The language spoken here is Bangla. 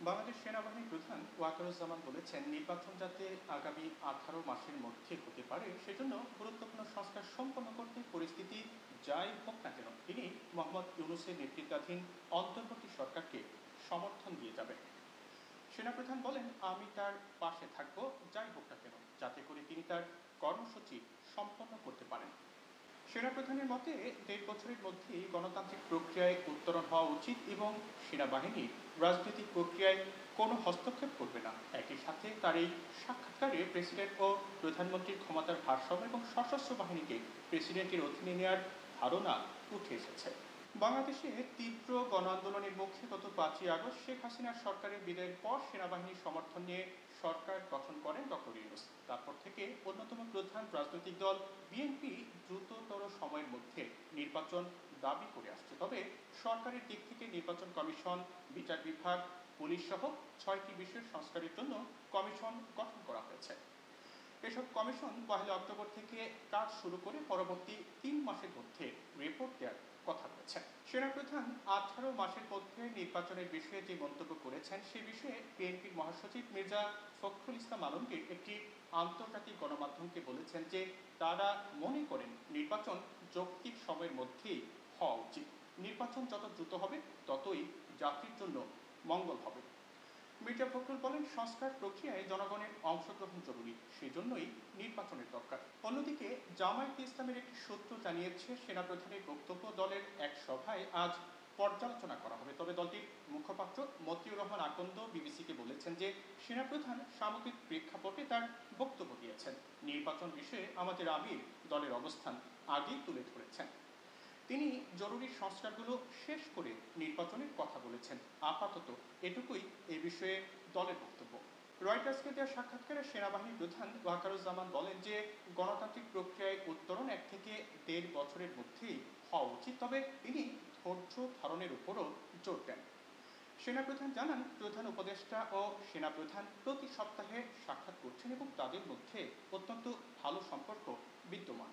বাংলাদেশ সেনাবাহিনীর প্রধান ওয়াকারুজ্জামান বলেছেন, নির্বাচন যাতে আগামী 18 মাসের মধ্যে হতে পারে সেজন্য গুরুত্বপূর্ণ সংস্কার সম্পন্ন করতে পরিস্থিতি যাই হোক না কেন তিনি মোহাম্মদ ইউনূসের নেতৃত্বাধীন অন্তর্বর্তী সরকারকে সমর্থন দিয়ে যাবেন। সেনাপ্রধান বলেন, আমি তার পাশে থাকব যাই হোক না কেন, যাতে করে তিনি তার কর্মসূচি সম্পন্ন করতে পারেন। সেনাপ্রধানের মতে 1.5 বছরের মধ্যেই গণতান্ত্রিক প্রক্রিয়ায় উত্তরণ হওয়া উচিত এবং সেনাবাহিনী রাজনৈতিক প্রক্রিয়ায় কোনো হস্তক্ষেপ করবে না। একই সাথে তার এই সাক্ষাৎকারে প্রেসিডেন্ট ও প্রধানমন্ত্রীর ক্ষমতার ভারসাম্য এবং সশস্ত্র বাহিনীকে প্রেসিডেন্টের অধীনে নেওয়ার ধারণা উঠে এসেছে। বাংলাদেশে তীব্র গণ আন্দোলনের মুখে গত 5ই আগস্ট শেখ হাসিনার সরকারের বিদায়ের পর সেনাবাহিনীর সমর্থন নিয়ে সরকার গঠন করেন ডক্টর ইউনূস। তারপর থেকে অন্যতম প্রধান রাজনৈতিক দল বিএনপি দ্রুততর সময়ের মধ্যে নির্বাচন দাবি করে আসছে। তবে সরকারের দিক থেকে নির্বাচন কমিশন, বিচার বিভাগ, পুলিশ সহ 6টি বিষয়ের সংস্কারের জন্য কমিশন গঠন করা হয়েছে। এসব কমিশন 1 অক্টোবর থেকে কাজ শুরু করে পরবর্তী 3 মাসের মধ্যে রিপোর্ট দেওয়ার কথা রয়েছে। সেনাপ্রধান 18 মাসের মধ্যে নির্বাচনের বিষয়ে যে মন্তব্য করেছেন সে বিষয়ে বিএনপির মহাসচিব মির্জা ফখরুল ইসলাম আলমগীর একটি আন্তর্জাতিক গণমাধ্যমকে বলেছেন যে তারা মনে করেন নির্বাচন যৌক্তিক সময়ের মধ্যেই হওয়া উচিত। নির্বাচন যত দ্রুত হবে ততই জাতির জন্য মঙ্গল হবে। মির্জা ফখরুল বলেন, সংস্কার প্রক্রিয়ায় জনগণের অংশগ্রহণ জরুরি, সেজন্যই নির্বাচনের দরকার। অন্যদিকে জামায়াতে ইসলামের একটি সূত্র জানিয়েছে, সেনাপ্রধানের বক্তব্য দলের এক সভায় আজ পর্যালোচনা করা হবে। তবে দলটির মুখপাত্র মতিউর রহমান আকন্দ বিবিসিকে বলেছেন যে সেনাপ্রধান সামগ্রিক প্রেক্ষাপটে তার বক্তব্য দিয়েছেন। নির্বাচন বিষয়ে আমাদের আমির দলের অবস্থান আগেই তুলে ধরেছেন। তিনি জরুরি সংস্কারগুলো শেষ করে নির্বাচনের কথা বলেছেন। আপাতত এটুকুই এই বিষয়ে দলের বক্তব্য। রয়টার্সকে দেওয়া সাক্ষাৎকারে সেনাবাহিনী প্রধান ওয়াকারুজ্জামান বলেন যে গণতান্ত্রিক প্রক্রিয়ায় উত্তরণ 1 থেকে 1.5 বছরের মধ্যেই হওয়া উচিত। তবে তিনি ধৈর্য ধারণের উপরও জোর দেন। সেনাপ্রধান জানান, প্রধান উপদেষ্টা ও সেনাপ্রধান প্রতি সপ্তাহে সাক্ষাৎ করছেন এবং তাদের মধ্যে অত্যন্ত ভালো সম্পর্ক বিদ্যমান।